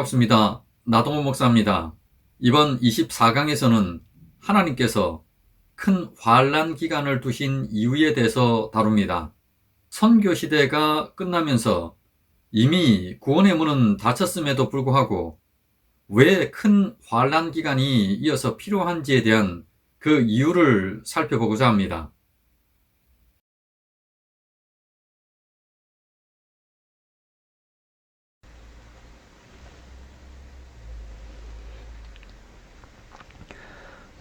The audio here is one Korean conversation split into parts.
반갑습니다. 나동호 목사입니다. 이번 24강에서는 하나님께서 큰 환난 기간을 두신 이유에 대해서 다룹니다. 선교 시대가 끝나면서 이미 구원의 문은 닫혔음에도 불구하고 왜 큰 환난 기간이 이어서 필요한지에 대한 그 이유를 살펴보고자 합니다.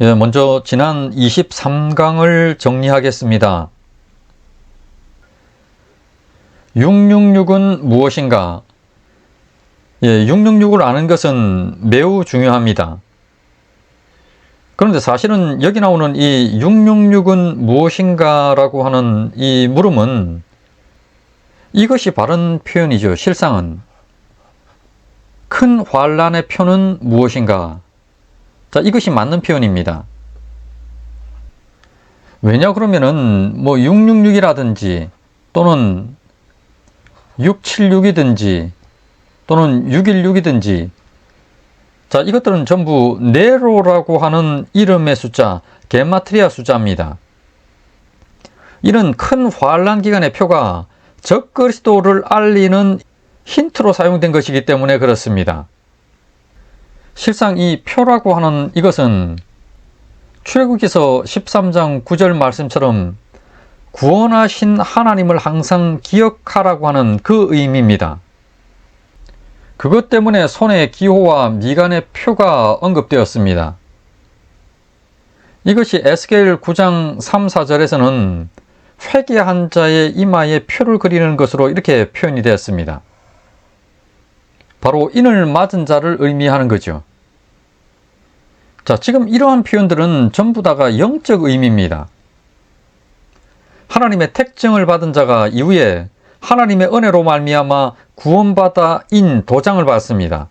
먼저 지난 23강을 정리하겠습니다. 666은 무엇인가? 666을 아는 것은 매우 중요합니다. 그런데 사실은 여기 나오는 이 666은 무엇인가 라고 하는 이 물음은 이것이 바른 표현이죠. 실상은 큰 환난의 표는 무엇인가? 자, 이것이 맞는 표현입니다. 왜냐 그러면은 666이라든지 또는 676이든지 또는 616이든지 자, 이것들은 전부 네로라고 하는 이름의 숫자, 게마트리아 숫자입니다. 이런 큰 환난 기간의 표가 적그리스도를 알리는 힌트로 사용된 것이기 때문에 그렇습니다. 실상 이 표라고 하는 이것은 출애굽기서 13장 9절 말씀처럼 구원하신 하나님을 항상 기억하라고 하는 그 의미입니다. 그것 때문에 손의 기호와 미간의 표가 언급되었습니다. 이것이 에스겔 9장 3, 4절에서는 회개한 자의 이마에 표를 그리는 것으로 이렇게 표현이 되었습니다. 바로 인을 맞은 자를 의미하는 거죠. 자, 지금 이러한 표현들은 전부 다가 영적 의미입니다. 하나님의 택정을 받은 자가 이후에 하나님의 은혜로 말미암아 구원받아 인 도장을 받습니다.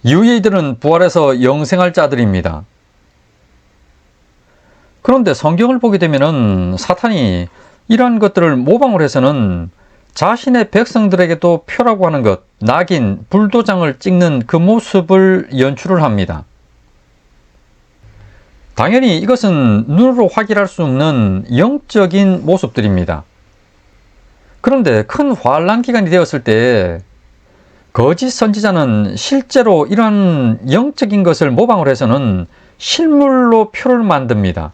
이후에 이들은 부활해서 영생할 자들입니다. 그런데 성경을 보게 되면은 사탄이 이러한 것들을 모방을 해서는 자신의 백성들에게도 표라고 하는 것, 낙인, 불도장을 찍는 그 모습을 연출을 합니다. 당연히 이것은 눈으로 확인할 수 없는 영적인 모습들입니다. 그런데 큰 환난 기간이 되었을 때 거짓 선지자는 실제로 이러한 영적인 것을 모방을 해서는 실물로 표를 만듭니다.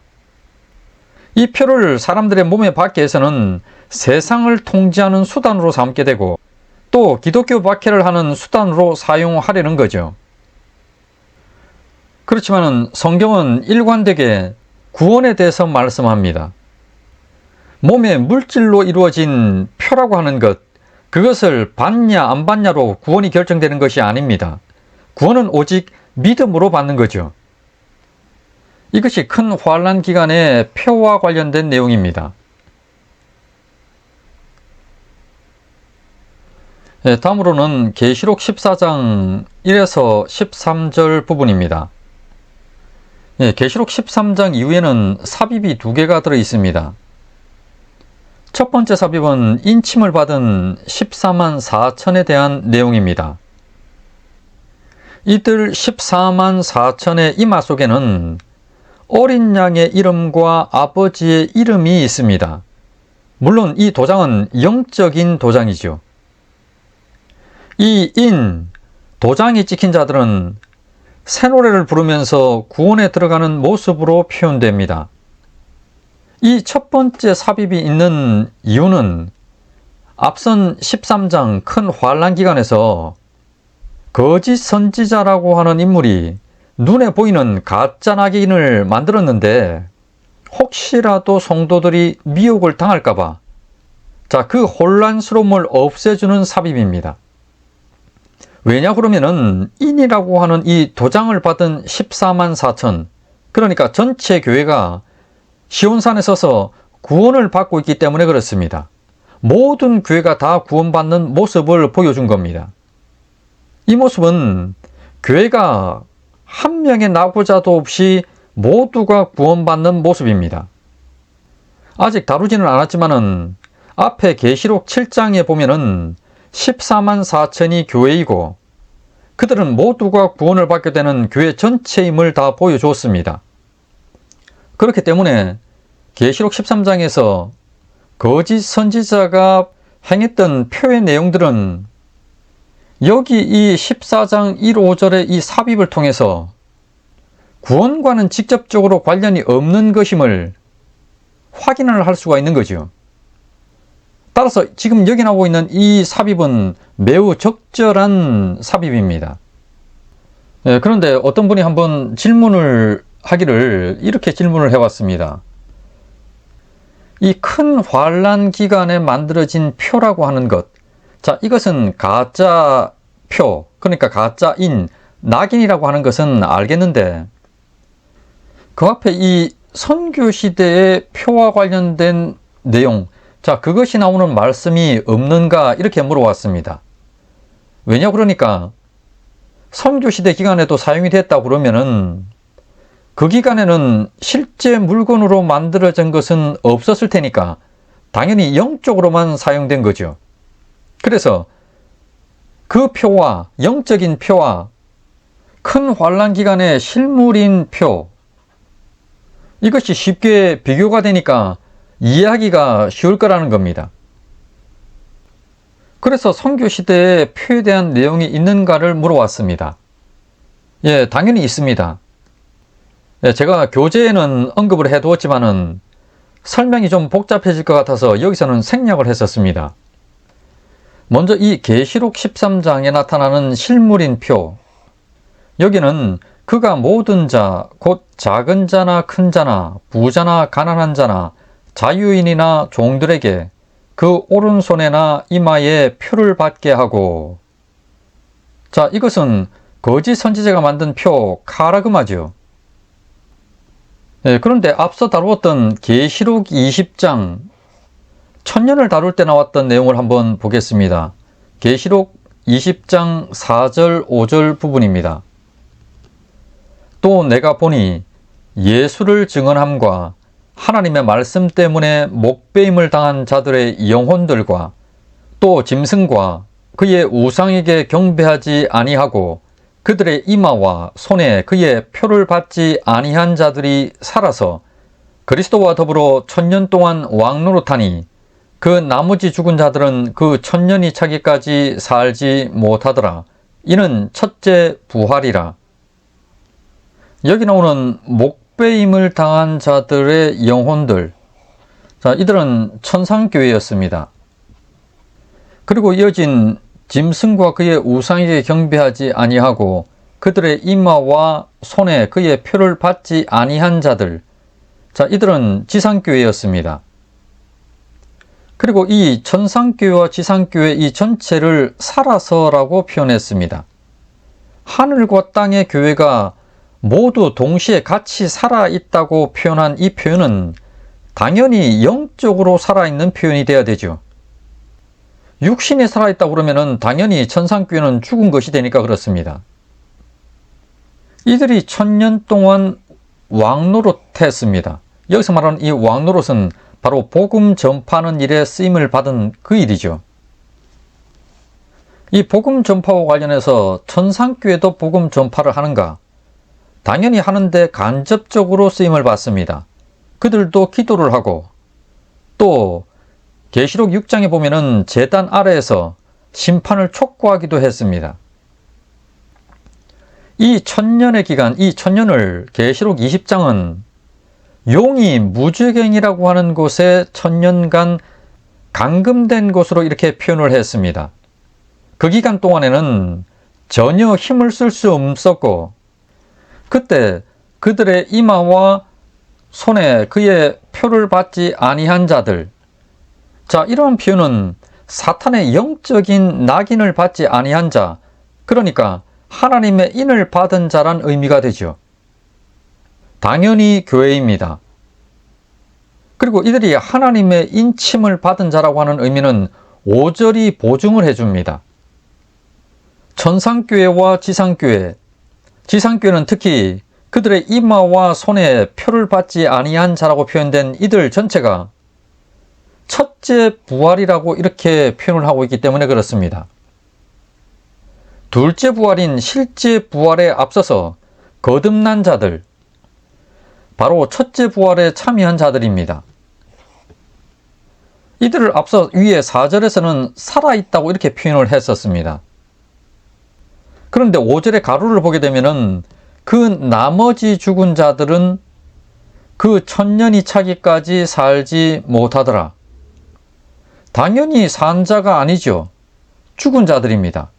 이 표를 사람들의 몸에 받게 해서는 세상을 통제하는 수단으로 삼게 되고 또 기독교 박해를 하는 수단으로 사용하려는 거죠. 그렇지만 성경은 일관되게 구원에 대해서 말씀합니다. 몸의 물질로 이루어진 표라고 하는 것, 그것을 받냐 안 받냐로 구원이 결정되는 것이 아닙니다. 구원은 오직 믿음으로 받는 거죠. 이것이 큰 환난 기간의 표와 관련된 내용입니다. 다음으로는 계시록 14장 1에서 13절 부분입니다. 계시록 13장 이후에는 삽입이 두 개가 들어 있습니다. 첫 번째 삽입은 인침을 받은 14만 4천에 대한 내용입니다. 이들 14만 4천의 이마 속에는 어린 양의 이름과 아버지의 이름이 있습니다. 물론 이 도장은 영적인 도장이죠. 이 도장이 찍힌 자들은 새 노래를 부르면서 구원에 들어가는 모습으로 표현됩니다. 이 첫 번째 삽입이 있는 이유는 앞선 13장 큰 환난 기간에서 거짓 선지자라고 하는 인물이 눈에 보이는 가짜 낙인을 만들었는데 혹시라도 성도들이 미혹을 당할까봐 그 혼란스러움을 없애주는 삽입입니다. 왜냐 그러면은 인이라고 하는 이 도장을 받은 14만 4천, 그러니까 전체 교회가 시온산에 서서 구원을 받고 있기 때문에 그렇습니다. 모든 교회가 다 구원받는 모습을 보여준 겁니다. 이 모습은 교회가 한 명의 낙오자도 없이 모두가 구원받는 모습입니다. 아직 다루지는 않았지만은 앞에 계시록 7장에 보면은 14만 4천이 교회이고 그들은 모두가 구원을 받게 되는 교회 전체임을 다 보여주었습니다. 그렇기 때문에 계시록 13장에서 거짓 선지자가 행했던 표의 내용들은 여기 이 14장 1, 5절의 이 삽입을 통해서 구원과는 직접적으로 관련이 없는 것임을 확인을 할 수가 있는 거죠. 따라서 지금 여기 나오고 있는 이 삽입은 매우 적절한 삽입입니다. 그런데 어떤 분이 한번 질문을 하기를 이렇게 질문을 해왔습니다. 이 큰 환란 기간에 만들어진 표라고 하는 것, 자, 이것은 가짜 표, 그러니까 가짜인 낙인이라고 하는 것은 알겠는데 그 앞에 이 선교 시대의 표와 관련된 내용, 자, 그것이 나오는 말씀이 없는가 이렇게 물어왔습니다. 왜냐 그러니까 선교 시대 기간에도 사용이 됐다고 그러면은 그 기간에는 실제 물건으로 만들어진 것은 없었을 테니까 당연히 영적으로만 사용된 거죠. 그래서 그 표와 영적인 표와 큰 환란 기간의 실물인 표, 이것이 쉽게 비교가 되니까 이해하기가 쉬울 거라는 겁니다. 그래서 선교 시대에 표에 대한 내용이 있는가를 물어왔습니다. 예, 당연히 있습니다. 예, 제가 교재에는 언급을 해두었지만은 설명이 좀 복잡해질 것 같아서 여기서는 생략을 했었습니다. 먼저 이 계시록 13장에 나타나는 실물인 표, 여기는 그가 모든 자, 곧 작은 자나 큰 자나 부자나 가난한 자나 자유인이나 종들에게 그 오른손에나 이마에 표를 받게 하고, 자, 이것은 거짓 선지자가 만든 표 카라그마죠. 그런데 앞서 다루었던 계시록 20장 천년을 다룰 때 나왔던 내용을 한번 보겠습니다. 계시록 20장 4절 5절 부분입니다. 또 내가 보니 예수를 증언함과 하나님의 말씀 때문에 목배임을 당한 자들의 영혼들과 또 짐승과 그의 우상에게 경배하지 아니하고 그들의 이마와 손에 그의 표를 받지 아니한 자들이 살아서 그리스도와 더불어 천년 동안 왕노릇하니 그 나머지 죽은 자들은 그 천년이 차기까지 살지 못하더라. 이는 첫째 부활이라. 여기 나오는 목배임을 당한 자들의 영혼들, 자, 이들은 천상교회였습니다. 그리고 이어진 짐승과 그의 우상에게 경배하지 아니하고 그들의 이마와 손에 그의 표를 받지 아니한 자들, 자, 이들은 지상교회였습니다. 그리고 이 천상교회와 지상교회 이 전체를 살아서라고 표현했습니다. 하늘과 땅의 교회가 모두 동시에 같이 살아있다고 표현한 이 표현은 당연히 영적으로 살아있는 표현이 되어야 되죠. 육신이 살아있다고 그러면 당연히 천상교회는 죽은 것이 되니까 그렇습니다. 이들이 천년 동안 왕노릇했습니다. 여기서 말하는 이 왕노릇은 바로 복음 전파하는 일에 쓰임을 받은 그 일이죠. 이 복음 전파와 관련해서 천상교회도 복음 전파를 하는가? 당연히 하는데 간접적으로 쓰임을 받습니다. 그들도 기도를 하고 또 계시록 6장에 보면은 제단 아래에서 심판을 촉구하기도 했습니다. 이 천년의 기간, 이 천년을 계시록 20장은 용이 무주경이라고 하는 곳에 천년간 감금된 곳으로 이렇게 표현을 했습니다. 그 기간 동안에는 전혀 힘을 쓸 수 없었고 그때 그들의 이마와 손에 그의 표를 받지 아니한 자들, 자, 이런 표현은 사탄의 영적인 낙인을 받지 아니한 자, 그러니까 하나님의 인을 받은 자란 의미가 되죠. 당연히 교회입니다. 그리고 이들이 하나님의 인침을 받은 자라고 하는 의미는 5절이 보증을 해줍니다. 천상교회와 지상교회, 지상교회는 특히 그들의 이마와 손에 표를 받지 아니한 자라고 표현된 이들 전체가 첫째 부활이라고 이렇게 표현을 하고 있기 때문에 그렇습니다. 둘째 부활인 실제 부활에 앞서서 거듭난 자들, 바로 첫째 부활에 참여한 자들입니다. 이들을 앞서 위에 4절에서는 살아있다고 이렇게 표현을 했었습니다. 그런데 5절의 가로를 보게 되면은 그 나머지 죽은 자들은 그 천년이 차기까지 살지 못하더라. 당연히 산 자가 아니죠. 죽은 자들입니다.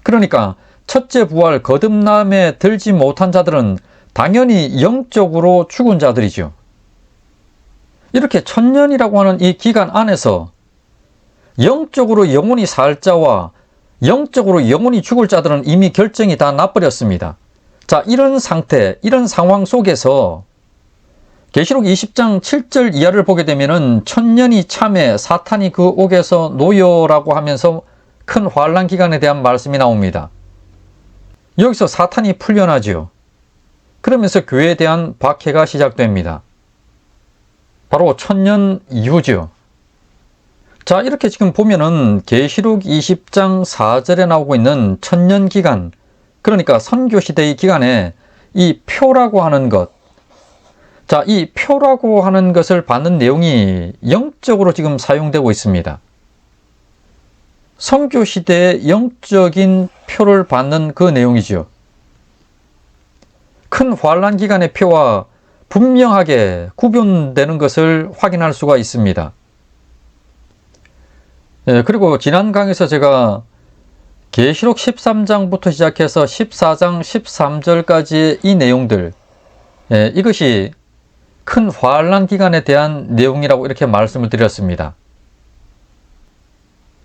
그러니까 첫째 부활 거듭남에 들지 못한 자들은 당연히 영적으로 죽은 자들이죠. 이렇게 천년이라고 하는 이 기간 안에서 영적으로 영원히 살 자와 영적으로 영원히 죽을 자들은 이미 결정이 다 나버렸습니다. 자, 이런 상태, 이런 상황 속에서 계시록 20장 7절 이하를 보게 되면은 천년이 참에 사탄이 그 옥에서 노여라고 하면서 큰 환난 기간에 대한 말씀이 나옵니다. 여기서 사탄이 풀려나지요. 그러면서 교회에 대한 박해가 시작됩니다. 바로 천년 이후죠. 자, 이렇게 지금 보면은 계시록 20장 4절에 나오고 있는 천년 기간, 그러니까 선교 시대의 기간에 이 표라고 하는 것, 자, 이 표라고 하는 것을 받는 내용이 영적으로 지금 사용되고 있습니다. 선교 시대의 영적인 표를 받는 그 내용이죠. 큰 환난 기간의 표와 분명하게 구분되는 것을 확인할 수가 있습니다. 그리고 지난 강에서 제가 계시록 13장부터 시작해서 14장 13절까지의 이 내용들, 이것이 큰 환난 기간에 대한 내용이라고 이렇게 말씀을 드렸습니다.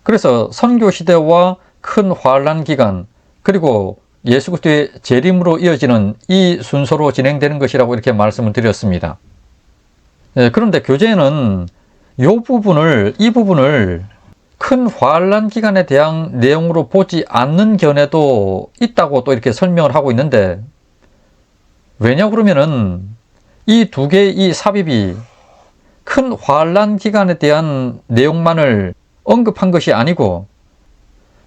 그래서 선교 시대와 큰 환난 기간, 그리고 예수 그리스도의 재림으로 이어지는 이 순서로 진행되는 것이라고 이렇게 말씀을 드렸습니다. 그런데 교재에는 이 부분을 큰 환난 기간에 대한 내용으로 보지 않는 견해도 있다고 또 이렇게 설명을 하고 있는데, 왜냐 그러면은 이 두 개의 이 삽입이 큰 환난 기간에 대한 내용만을 언급한 것이 아니고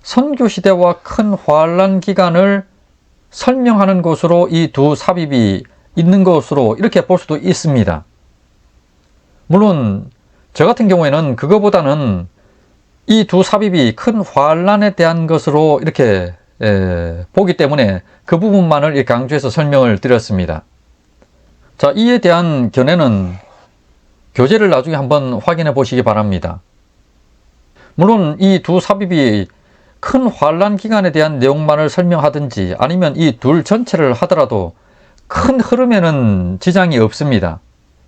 선교 시대와 큰 환난 기간을 설명하는 것으로 이 두 삽입이 있는 것으로 이렇게 볼 수도 있습니다. 물론 저 같은 경우에는 그거보다는 이 두 삽입이 큰 환난에 대한 것으로 이렇게 보기 때문에 그 부분만을 이렇게 강조해서 설명을 드렸습니다. 자, 이에 대한 견해는 교재를 나중에 한번 확인해 보시기 바랍니다. 물론 이 두 삽입이 큰 환난 기간에 대한 내용만을 설명하든지 아니면 이 둘 전체를 하더라도 큰 흐름에는 지장이 없습니다.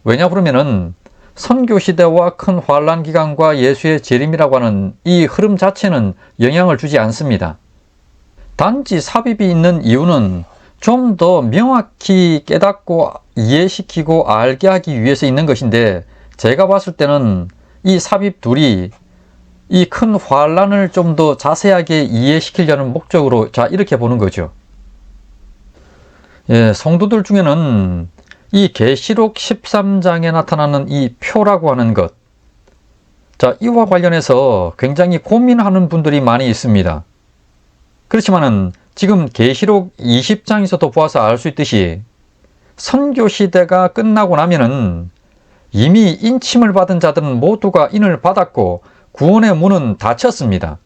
왜냐 그러면은 선교 시대와 큰 환난 기간과 예수의 재림이라고 하는 이 흐름 자체는 영향을 주지 않습니다. 단지 삽입이 있는 이유는 좀 더 명확히 깨닫고 이해시키고 알게 하기 위해서 있는 것인데, 제가 봤을 때는 이 삽입 둘이 이 큰 환난을 좀 더 자세하게 이해시키려는 목적으로 이렇게 보는 거죠. 성도들 중에는 이 계시록 13장에 나타나는 이 표라고 하는 것, 이와 관련해서 굉장히 고민하는 분들이 많이 있습니다. 그렇지만은 지금 계시록 20장에서도 보아서 알 수 있듯이 선교 시대가 끝나고 나면은 이미 인침을 받은 자들은 모두가 인을 받았고 구원의 문은 닫혔습니다.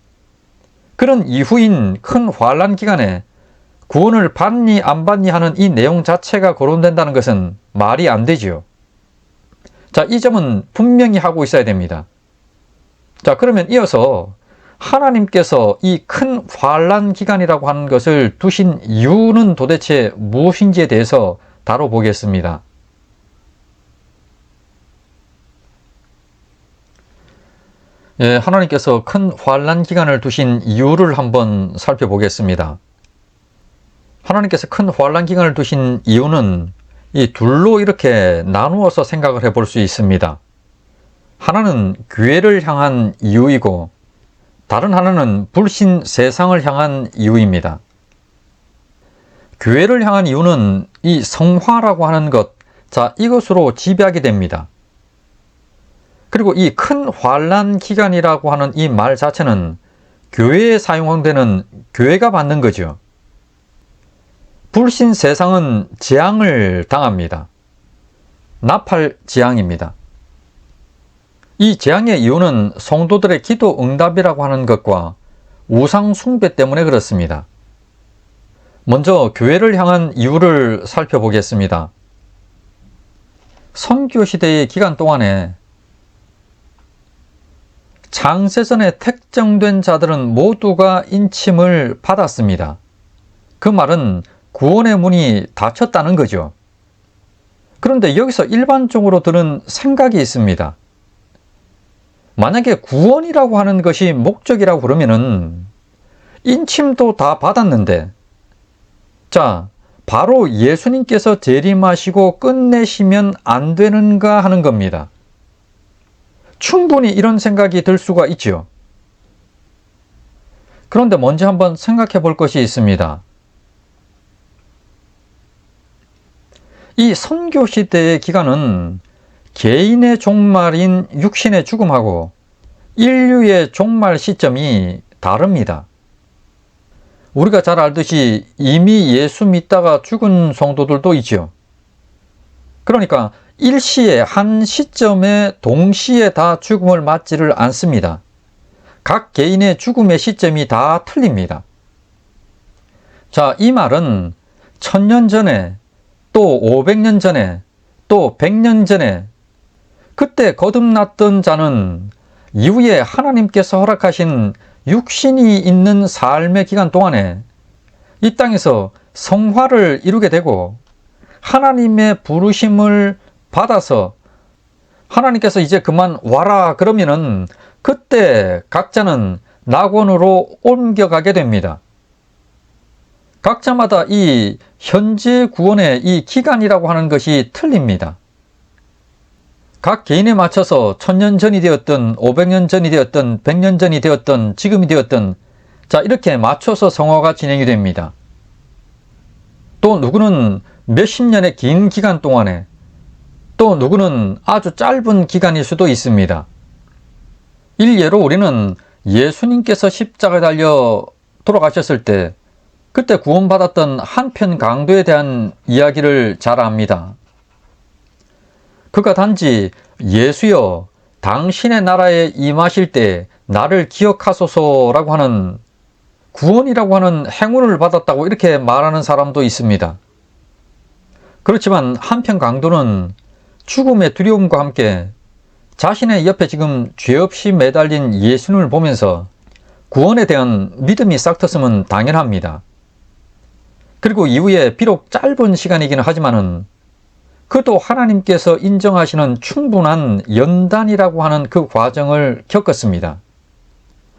그런 이후인 큰 환난 기간에 구원을 받니 안 받니 하는 이 내용 자체가 거론된다는 것은 말이 안 되지요. 이 점은 분명히 하고 있어야 됩니다. 그러면 이어서 하나님께서 이 큰 환난 기간이라고 하는 것을 두신 이유는 도대체 무엇인지에 대해서 다뤄보겠습니다. 하나님께서 큰 환난 기간을 두신 이유를 한번 살펴보겠습니다. 하나님께서 큰 환난 기간을 두신 이유는 이 둘로 이렇게 나누어서 생각을 해볼 수 있습니다. 하나는 교회를 향한 이유이고 다른 하나는 불신 세상을 향한 이유입니다. 교회를 향한 이유는 이 성화라고 하는 것, 이것으로 지배하게 됩니다. 그리고 이 큰 환난 기간이라고 하는 이 말 자체는 교회에 사용되는 교회가 받는 거죠. 불신 세상은 재앙을 당합니다. 나팔 재앙입니다. 이 재앙의 이유는 성도들의 기도 응답이라고 하는 것과 우상 숭배 때문에 그렇습니다. 먼저 교회를 향한 이유를 살펴보겠습니다. 선교시대의 기간 동안에 창세전에 택정된 자들은 모두가 인침을 받았습니다. 그 말은 구원의 문이 닫혔다는 거죠. 그런데 여기서 일반적으로 드는 생각이 있습니다. 만약에 구원이라고 하는 것이 목적이라고 그러면은 인침도 다 받았는데, 자, 바로 예수님께서 재림하시고 끝내시면 안 되는가 하는 겁니다. 충분히 이런 생각이 들 수가 있죠. 그런데 먼저 한번 생각해 볼 것이 있습니다. 이 선교시대의 기간은 개인의 종말인 육신의 죽음하고 인류의 종말 시점이 다릅니다. 우리가 잘 알듯이 이미 예수 믿다가 죽은 성도들도 있죠. 그러니까 일시에 한 시점에 동시에 다 죽음을 맞지를 않습니다. 각 개인의 죽음의 시점이 다 틀립니다. 자, 이 말은 1000년 전에, 또 500년 전에, 또 100년 전에 그때 거듭났던 자는 이후에 하나님께서 허락하신 육신이 있는 삶의 기간 동안에 이 땅에서 성화를 이루게 되고 하나님의 부르심을 받아서 하나님께서 이제 그만 와라 그러면은 그때 각자는 낙원으로 옮겨가게 됩니다. 각자마다 이 현재 구원의 이 기간이라고 하는 것이 틀립니다. 각 개인에 맞춰서 1000년 전이 되었든 500년 전이 되었든 100년 전이 되었든 지금이 되었든 자, 이렇게 맞춰서 성화가 진행이 됩니다. 또 누구는 몇십 년의 긴 기간 동안에, 또 누구는 아주 짧은 기간일 수도 있습니다. 일례로 우리는 예수님께서 십자가에 달려 돌아가셨을 때 그때 구원받았던 한편 강도에 대한 이야기를 잘 압니다. 그가 단지 예수여 당신의 나라에 임하실 때 나를 기억하소서라고 하는 구원이라고 하는 행운을 받았다고 이렇게 말하는 사람도 있습니다. 그렇지만 한편 강도는 죽음의 두려움과 함께 자신의 옆에 지금 죄 없이 매달린 예수님을 보면서 구원에 대한 믿음이 싹 텄으면 당연합니다. 그리고 이후에 비록 짧은 시간이기는 하지만은 그도 하나님께서 인정하시는 충분한 연단이라고 하는 그 과정을 겪었습니다.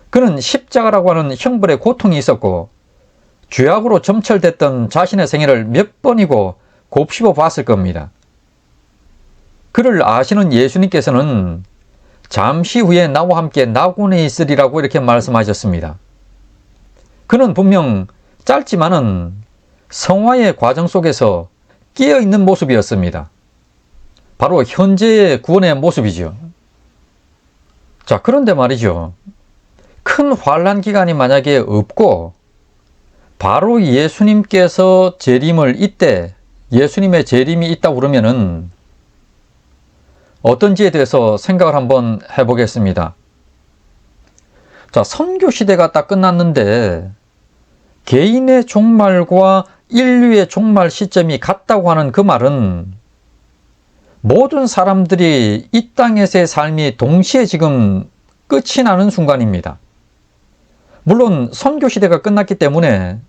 그는 십자가라고 하는 형벌의 고통이 있었고 죄악으로 점철됐던 자신의 생애를 몇 번이고 곱씹어 봤을 겁니다. 그를 아시는 예수님께서는 잠시 후에 나와 함께 낙원에 있으리라고 이렇게 말씀하셨습니다. 그는 분명 짧지만은 성화의 과정 속에서 깨어있는 모습이었습니다. 바로 현재의 구원의 모습이죠. 자, 그런데 말이죠. 큰 환난 기간이 만약에 없고 바로 예수님께서 재림을 이때 예수님의 재림이 있다고 그러면은 어떤지에 대해서 생각을 한번 해보겠습니다. 자, 선교 시대가 딱 끝났는데 개인의 종말과 인류의 종말 시점이 같다고 하는 그 말은 모든 사람들이 이 땅에서의 삶이 동시에 지금 끝이 나는 순간입니다. 물론 선교 시대가 끝났기 때문에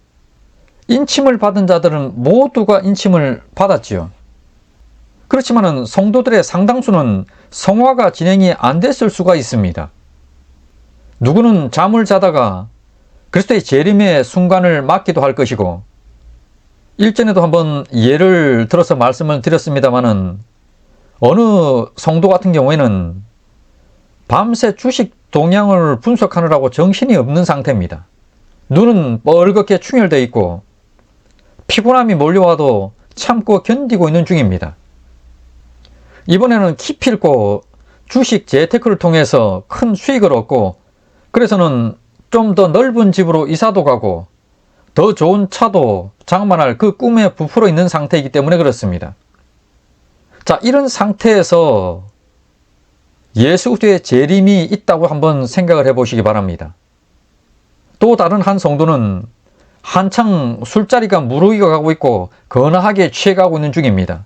인침을 받은 자들은 모두가 인침을 받았지요. 그렇지만 성도들의 상당수는 성화가 진행이 안 됐을 수가 있습니다. 누구는 잠을 자다가 그리스도의 재림의 순간을 맞기도 할 것이고, 일전에도 한번 예를 들어서 말씀을 드렸습니다마는 어느 성도 같은 경우에는 밤새 주식 동향을 분석하느라고 정신이 없는 상태입니다. 눈은 뻘겋게 충혈되어 있고 피곤함이 몰려와도 참고 견디고 있는 중입니다. 이번에는 기필코 주식 재테크를 통해서 큰 수익을 얻고 그래서는 좀 더 넓은 집으로 이사도 가고 더 좋은 차도 장만할 그 꿈에 부풀어 있는 상태이기 때문에 그렇습니다. 자, 이런 상태에서 예수 그리스도의 재림이 있다고 한번 생각을 해보시기 바랍니다. 또 다른 한 성도는 한창 술자리가 무르익어 가고 있고 거나하게 취해가고 있는 중입니다.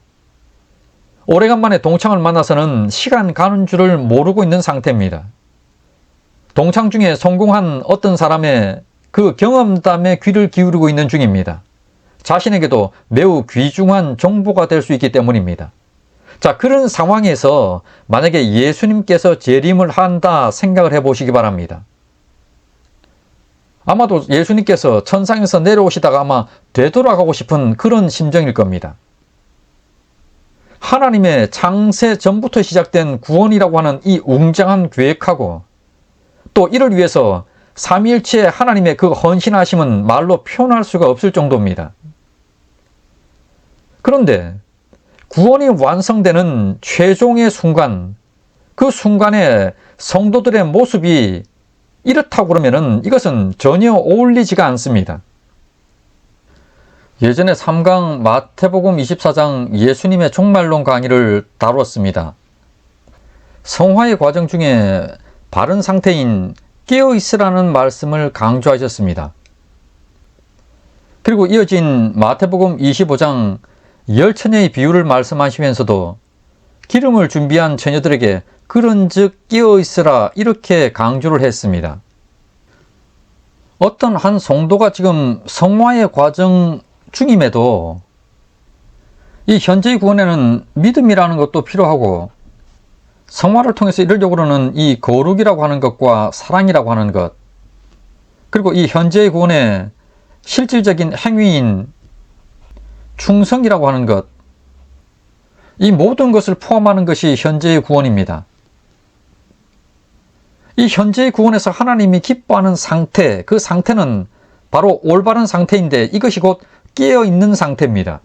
오래간만에 동창을 만나서는 시간 가는 줄을 모르고 있는 상태입니다. 동창 중에 성공한 어떤 사람의 그 경험담에 귀를 기울이고 있는 중입니다. 자신에게도 매우 귀중한 정보가 될 수 있기 때문입니다. 자, 그런 상황에서 만약에 예수님께서 재림을 한다 생각을 해보시기 바랍니다. 아마도 예수님께서 천상에서 내려오시다가 아마 되돌아가고 싶은 그런 심정일 겁니다. 하나님의 창세 전부터 시작된 구원이라고 하는 이 웅장한 계획하고 또 이를 위해서 삼위일체의 하나님의 그 헌신하심은 말로 표현할 수가 없을 정도입니다. 그런데 구원이 완성되는 최종의 순간, 그 순간에 성도들의 모습이 이렇다고 그러면은 이것은 전혀 어울리지가 않습니다. 예전에 3강 마태복음 24장 예수님의 종말론 강의를 다루었습니다. 성화의 과정 중에 바른 상태인 깨어있으라는 말씀을 강조하셨습니다. 그리고 이어진 마태복음 25장 열처녀의 비유를 말씀하시면서도 기름을 준비한 처녀들에게 그런즉 깨어있으라 이렇게 강조를 했습니다. 어떤 한 성도가 지금 성화의 과정 중임에도 이 현재의 구원에는 믿음이라는 것도 필요하고 성화를 통해서 이루려고는 이 거룩이라고 하는 것과 사랑이라고 하는 것, 그리고 이 현재의 구원의 실질적인 행위인 충성이라고 하는 것, 이 모든 것을 포함하는 것이 현재의 구원입니다. 이 현재의 구원에서 하나님이 기뻐하는 상태, 그 상태는 바로 올바른 상태인데 이것이 곧 깨어있는 상태입니다.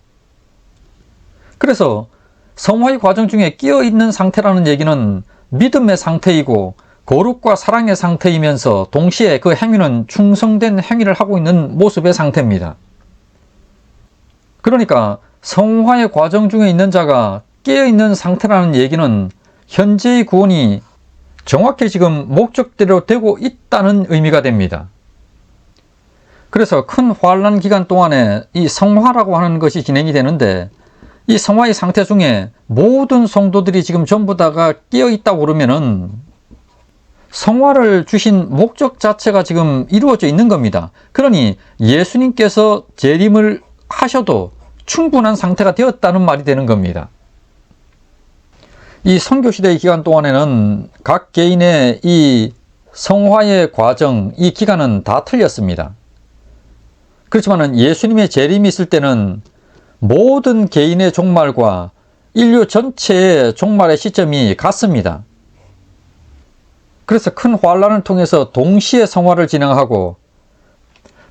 그래서 성화의 과정 중에 깨어있는 상태라는 얘기는 믿음의 상태이고 거룩과 사랑의 상태이면서 동시에 그 행위는 충성된 행위를 하고 있는 모습의 상태입니다. 그러니까 성화의 과정 중에 있는 자가 깨어있는 상태라는 얘기는 현재의 구원이 정확히 지금 목적대로 되고 있다는 의미가 됩니다. 그래서 큰 환란 기간 동안에 이 성화라고 하는 것이 진행이 되는데 이 성화의 상태 중에 모든 성도들이 지금 전부 다가 깨어있다고 그러면은 성화를 주신 목적 자체가 지금 이루어져 있는 겁니다. 그러니 예수님께서 재림을 하셔도 충분한 상태가 되었다는 말이 되는 겁니다. 이 선교시대의 기간 동안에는 각 개인의 이 성화의 과정, 이 기간은 다 틀렸습니다. 그렇지만 예수님의 재림이 있을 때는 모든 개인의 종말과 인류 전체의 종말의 시점이 같습니다. 그래서 큰 환란을 통해서 동시에 성화를 진행하고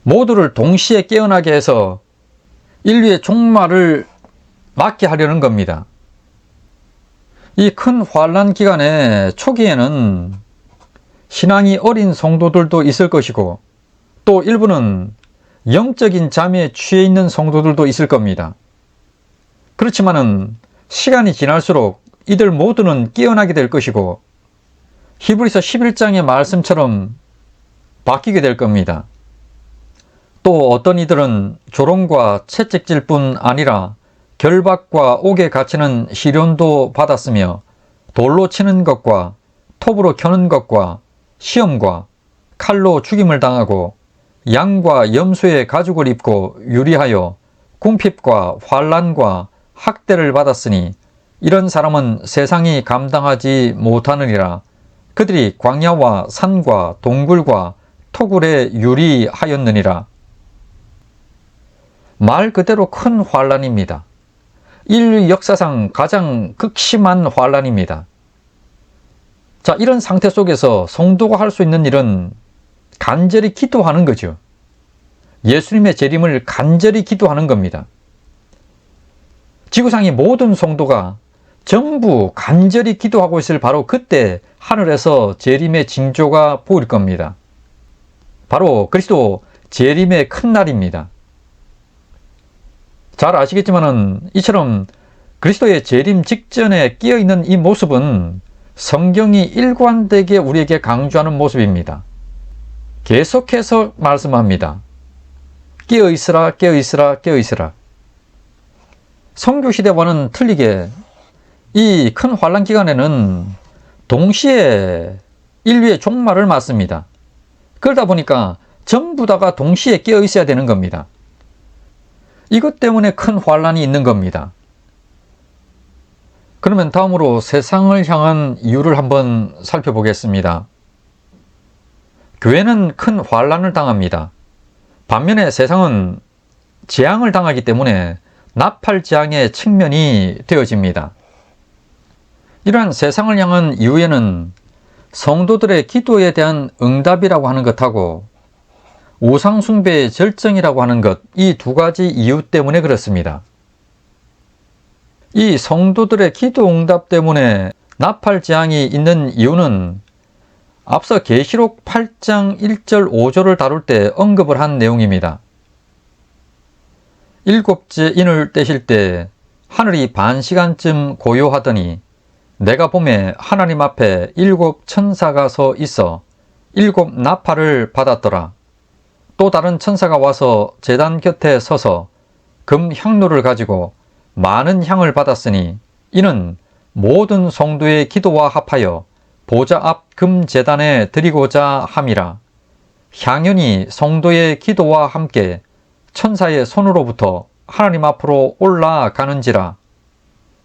모두를 동시에 깨어나게 해서 인류의 종말을 막게 하려는 겁니다. 이 큰 환란 기간의 초기에는 신앙이 어린 성도들도 있을 것이고 또 일부는 영적인 잠에 취해 있는 성도들도 있을 겁니다. 그렇지만은 시간이 지날수록 이들 모두는 깨어나게 될 것이고 히브리서 11장의 말씀처럼 바뀌게 될 겁니다. 또 어떤 이들은 조롱과 채찍질 뿐 아니라 결박과 옥에 갇히는 시련도 받았으며 돌로 치는 것과 톱으로 켜는 것과 시험과 칼로 죽임을 당하고 양과 염소의 가죽을 입고 유리하여 궁핍과 환난과 학대를 받았으니 이런 사람은 세상이 감당하지 못하느니라. 그들이 광야와 산과 동굴과 토굴에 유리하였느니라. 말 그대로 큰 환난입니다. 인류 역사상 가장 극심한 환난입니다. 자, 이런 상태 속에서 성도가 할 수 있는 일은 간절히 기도하는 거죠. 예수님의 재림을 간절히 기도하는 겁니다. 지구상의 모든 성도가 전부 간절히 기도하고 있을 바로 그때 하늘에서 재림의 징조가 보일 겁니다. 바로 그리스도 재림의 큰 날입니다. 잘 아시겠지만은 이처럼 그리스도의 재림 직전에 끼어있는 이 모습은 성경이 일관되게 우리에게 강조하는 모습입니다. 계속해서 말씀합니다. 깨어있으라, 깨어있으라, 깨어있으라. 선교시대와는 틀리게 이 큰 환란 기간에는 동시에 인류의 종말을 맞습니다. 그러다 보니까 전부 다가 동시에 깨어있어야 되는 겁니다. 이것 때문에 큰 환란이 있는 겁니다. 그러면 다음으로 세상을 향한 이유를 한번 살펴보겠습니다. 교회는 큰 환란을 당합니다. 반면에 세상은 재앙을 당하기 때문에 나팔재앙의 측면이 되어집니다. 이러한 세상을 향한 이유에는 성도들의 기도에 대한 응답이라고 하는 것하고 우상숭배의 절정이라고 하는 것, 이 두 가지 이유 때문에 그렇습니다. 이 성도들의 기도 응답 때문에 나팔재앙이 있는 이유는 앞서 계시록 8장 1절 5절을 다룰 때 언급을 한 내용입니다. 일곱째 인을 떼실 때 하늘이 반 시간쯤 고요하더니 내가 보매 하나님 앞에 7 천사가 서 있어 7 나팔을 받았더라. 또 다른 천사가 와서 제단 곁에 서서 금 향로를 가지고 많은 향을 받았으니 이는 모든 성도의 기도와 합하여 보좌 앞 금 제단에 드리고자 함이라. 향연이 성도의 기도와 함께 천사의 손으로부터 하나님 앞으로 올라가는지라.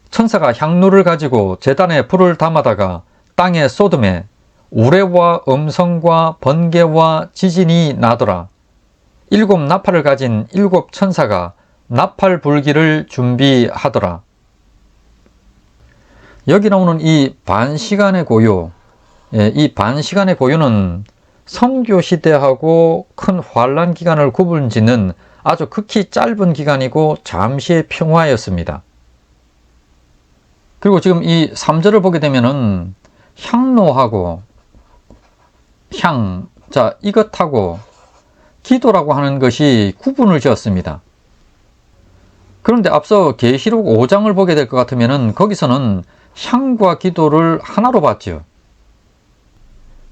천사가 향로를 가지고 제단에 불을 담아다가 땅에 쏟음에 우레와 음성과 번개와 지진이 나더라. 7 나팔을 가진 7 천사가 나팔 불기를 준비하더라. 여기 나오는 이 반시간의 고요, 이 반시간의 고요는 선교시대하고 큰 환란 기간을 구분짓는 아주 극히 짧은 기간이고 잠시의 평화였습니다. 그리고 지금 이 3절을 보게 되면은 향로하고 자, 이것하고 기도라고 하는 것이 구분을 지었습니다. 그런데 앞서 계시록 5장을 보게 될 것 같으면은 거기서는 향과 기도를 하나로 봤죠.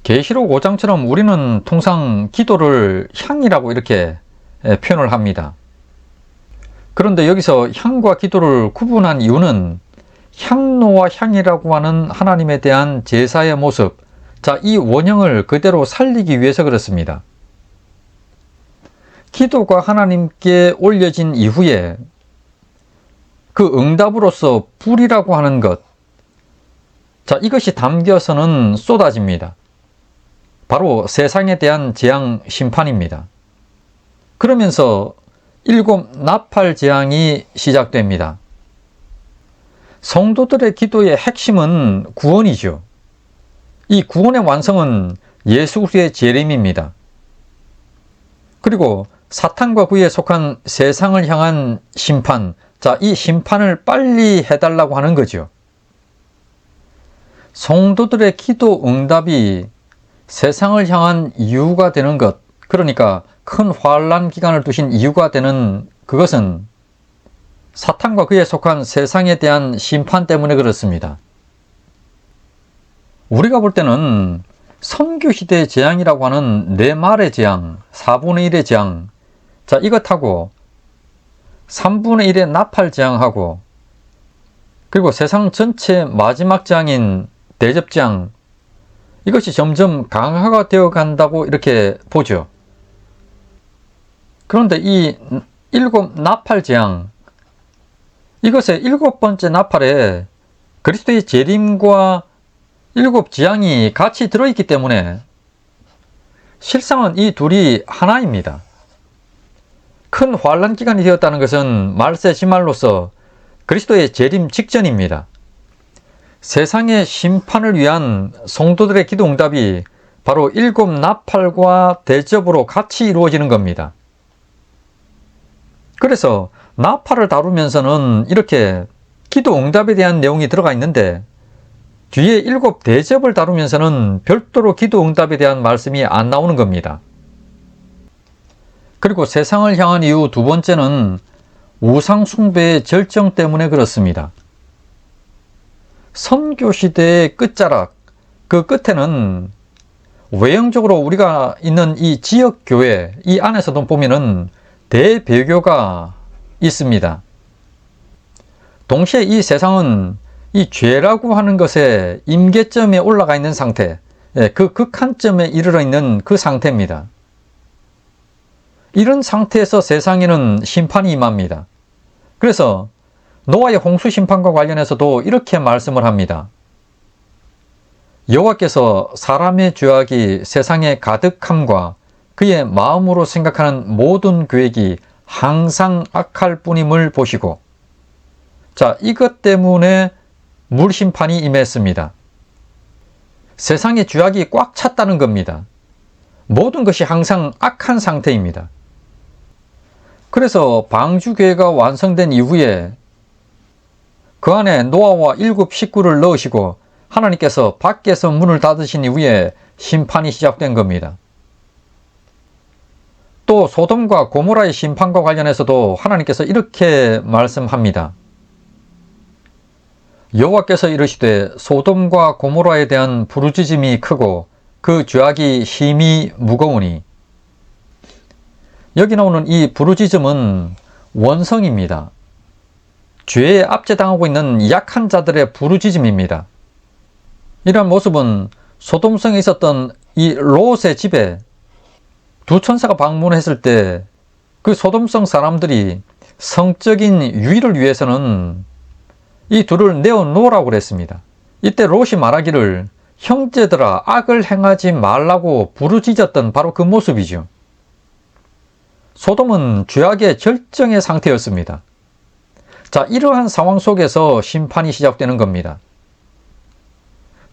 계시록 5장처럼 우리는 통상 기도를 향이라고 이렇게 표현을 합니다. 그런데 여기서 향과 기도를 구분한 이유는 향로와 향이라고 하는 하나님에 대한 제사의 모습, 자, 이 원형을 그대로 살리기 위해서 그렇습니다. 기도가 하나님께 올려진 이후에 그 응답으로서 불이라고 하는 것, 자, 이것이 담겨서는 쏟아집니다. 바로 세상에 대한 재앙 심판입니다. 그러면서 7 나팔 재앙이 시작됩니다. 성도들의 기도의 핵심은 구원이죠. 이 구원의 완성은 예수 그리스도의 재림입니다. 그리고 사탄과 그에 속한 세상을 향한 심판, 자, 이 심판을 빨리 해달라고 하는 거죠. 성도들의 기도 응답이 세상을 향한 이유가 되는 것, 그러니까 큰 환란 기간을 두신 이유가 되는 그것은 사탄과 그에 속한 세상에 대한 심판 때문에 그렇습니다. 우리가 볼 때는 선교시대의 재앙이라고 하는 네 말의 재앙, 4분의 1의 재앙, 자, 이것하고 3분의 1의 나팔 재앙하고 그리고 세상 전체 마지막 재앙인 대접 재앙, 이것이 점점 강화가 되어 간다고 이렇게 보죠. 그런데 이 7 나팔 재앙, 이것의 7번째 나팔에 그리스도의 재림과 7 재앙이 같이 들어있기 때문에 실상은 이 둘이 하나입니다. 큰 환란 기간이 되었다는 것은 말세 지말로서 그리스도의 재림 직전입니다. 세상의 심판을 위한 성도들의 기도 응답이 바로 7 나팔과 대접으로 같이 이루어지는 겁니다. 그래서 나팔을 다루면서는 이렇게 기도 응답에 대한 내용이 들어가 있는데 뒤에 7 대접을 다루면서는 별도로 기도 응답에 대한 말씀이 안 나오는 겁니다. 그리고 세상을 향한 이유 두 번째는 우상 숭배의 절정 때문에 그렇습니다. 선교시대의 끝자락, 그 끝에는 외형적으로 우리가 있는 이 지역교회, 이 안에서도 보면은 대배교가 있습니다. 동시에 이 세상은 이 죄라고 하는 것의 임계점에 올라가 있는 상태, 그 극한점에 이르러 있는 그 상태입니다. 이런 상태에서 세상에는 심판이 임합니다. 그래서 노아의 홍수 심판과 관련해서도 이렇게 말씀을 합니다. 여호와께서 사람의 죄악이 세상에 가득함과 그의 마음으로 생각하는 모든 계획이 항상 악할 뿐임을 보시고, 자, 이것 때문에 물심판이 임했습니다. 세상의 죄악이 꽉 찼다는 겁니다. 모든 것이 항상 악한 상태입니다. 그래서 방주교회가 완성된 이후에 그 안에 노아와 7 식구를 넣으시고 하나님께서 밖에서 문을 닫으신 이후에 심판이 시작된 겁니다. 또 소돔과 고모라의 심판과 관련해서도 하나님께서 이렇게 말씀합니다. 여호와께서 이르시되 소돔과 고모라에 대한 부르짖음이 크고 그 죄악이 힘이 무거우니. 여기 나오는 이 부르짖음은 원성입니다. 죄에 압제당하고 있는 약한 자들의 부르짖음입니다. 이러한 모습은 소돔성에 있었던 이 롯의 집에 두 천사가 방문했을 때 그 소돔성 사람들이 성적인 유의를 위해서는 이 둘을 내어놓으라고 그랬습니다. 이때 롯이 말하기를 형제들아 악을 행하지 말라고 부르짖었던 바로 그 모습이죠. 소돔은 죄악의 절정의 상태였습니다. 자, 이러한 상황 속에서 심판이 시작되는 겁니다.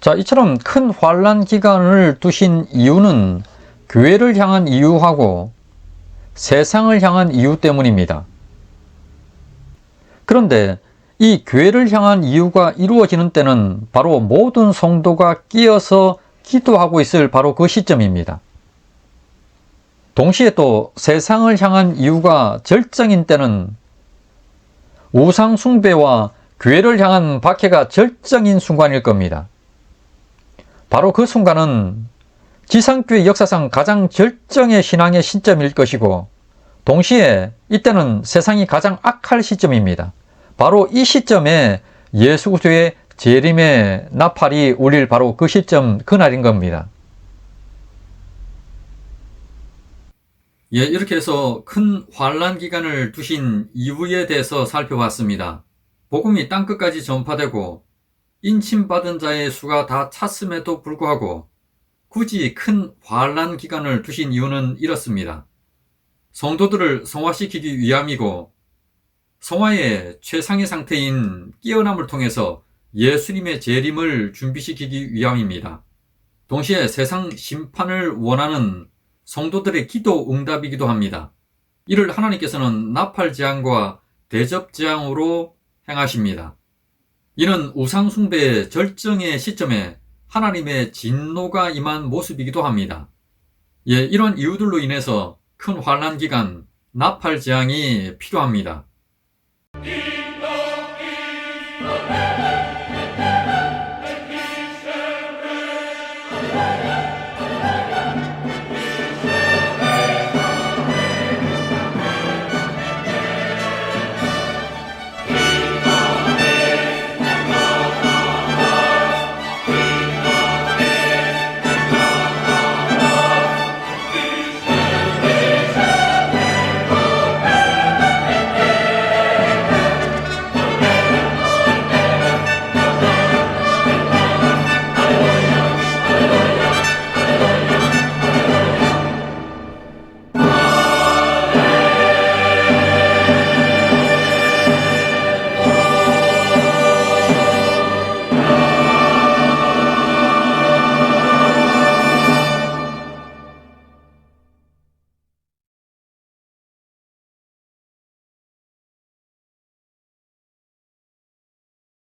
자, 이처럼 큰 환난 기간을 두신 이유는 교회를 향한 이유하고 세상을 향한 이유 때문입니다. 그런데 이 교회를 향한 이유가 이루어지는 때는 바로 모든 성도가 끼어서 기도하고 있을 바로 그 시점입니다. 동시에 또 세상을 향한 이유가 절정인 때는 우상 숭배와 교회를 향한 박해가 절정인 순간일 겁니다. 바로 그 순간은 지상교회 역사상 가장 절정의 신앙의 시점일 것이고, 동시에 이때는 세상이 가장 악할 시점입니다. 바로 이 시점에 예수 그리스도의 재림의 나팔이 울릴 바로 그 시점, 그날인 겁니다. 예, 이렇게 해서 큰 환난 기간을 두신 이유에 대해서 살펴봤습니다. 복음이 땅끝까지 전파되고 인침받은 자의 수가 다 찼음에도 불구하고 굳이 큰 환난 기간을 두신 이유는 이렇습니다. 성도들을 성화시키기 위함이고, 성화의 최상의 상태인 깨어남을 통해서 예수님의 재림을 준비시키기 위함입니다. 동시에 세상 심판을 원하는 성도들의 기도 응답이기도 합니다. 이를 하나님께서는 나팔재앙과 대접재앙으로 행하십니다. 이는 우상숭배의 절정의 시점에 하나님의 진노가 임한 모습이기도 합니다. 예, 이런 이유들로 인해서 큰 환난 기간, 나팔재앙이 필요합니다.